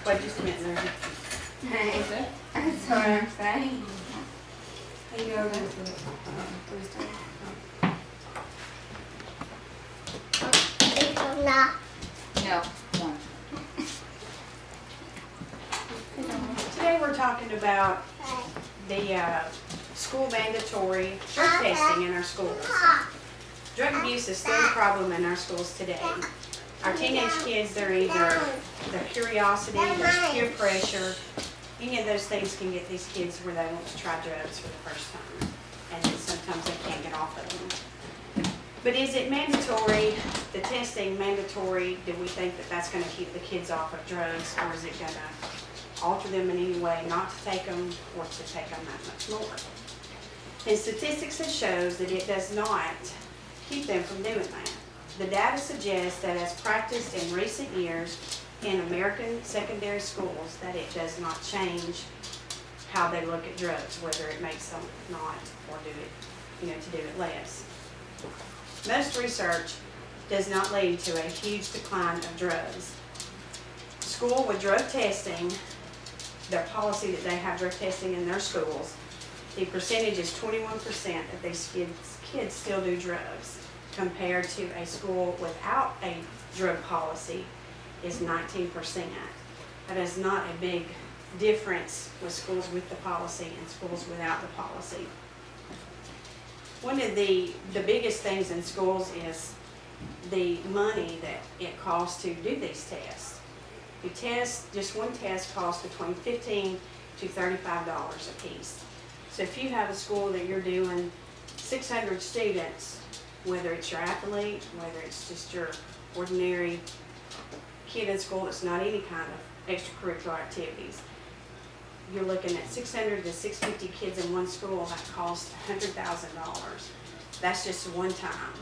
Wait just a minute, Larry. Hey, that's what I'm saying. Hey, you over there? No, one. Today we're talking about the school mandatory drug testing in our schools. Drug abuse is still a problem in our schools today. Our teenage kids, they're either the curiosity, there's peer pressure. Any of those things can get these kids where they want to try drugs for the first time. And then sometimes they can't get off of them. But is it mandatory, the testing mandatory? Do we think that that's going to keep the kids off of drugs, or is it going to alter them in any way not to take them or to take them that much more? And statistics have shows that it does not keep them from doing that. The data suggests that as practiced in recent years in American secondary schools, that it does not change how they look at drugs, whether it makes them not or do it, to do it less. Most research does not lead to a huge decline of drugs. School with drug testing, their policy that they have drug testing in their schools, the percentage is 21% of these kids still do drugs, compared to a school without a drug policy is 19%. That is not a big difference with schools with the policy and schools without the policy. One of the biggest things in schools is the money that it costs to do these tests. Just one test costs between $15 to $35 a piece. So if you have a school that you're doing 600 students, whether it's your athlete, whether it's just your ordinary kid in school that's not any kind of extracurricular activities, you're looking at 600 to 650 kids in one school that costs $100,000. That's just one time.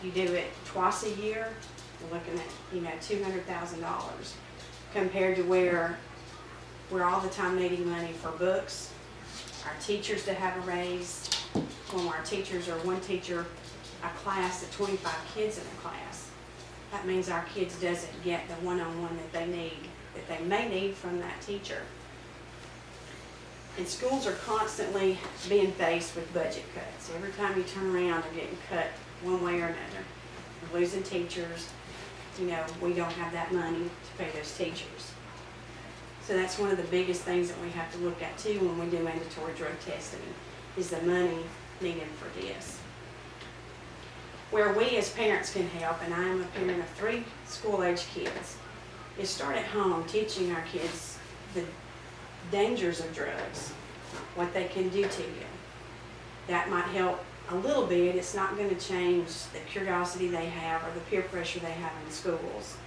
You do it twice a year, you're looking at $200,000, compared to where we're all the time needing money for books, our teachers to have a raise. When our teachers are one teacher, a class of 25 kids in a class, that means our kids doesn't get the one-on-one that they may need from that teacher. And schools are constantly being faced with budget cuts. Every time you turn around, they're getting cut one way or another. We're losing teachers. We don't have that money to pay those teachers. So that's one of the biggest things that we have to look at too when we do mandatory drug testing, is the money needed for this. Where we as parents can help, and I am a parent of 3 school-age kids, is start at home teaching our kids the dangers of drugs, what they can do to you. That might help a little bit. It's not going to change the curiosity they have or the peer pressure they have in schools.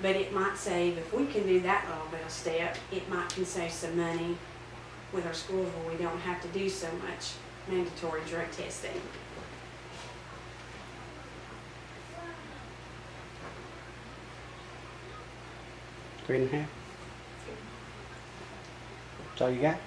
But it might save, if we can do that little bit of step, it might can save some money with our schools where we don't have to do so much mandatory drug testing. Three and a half. That's all you got?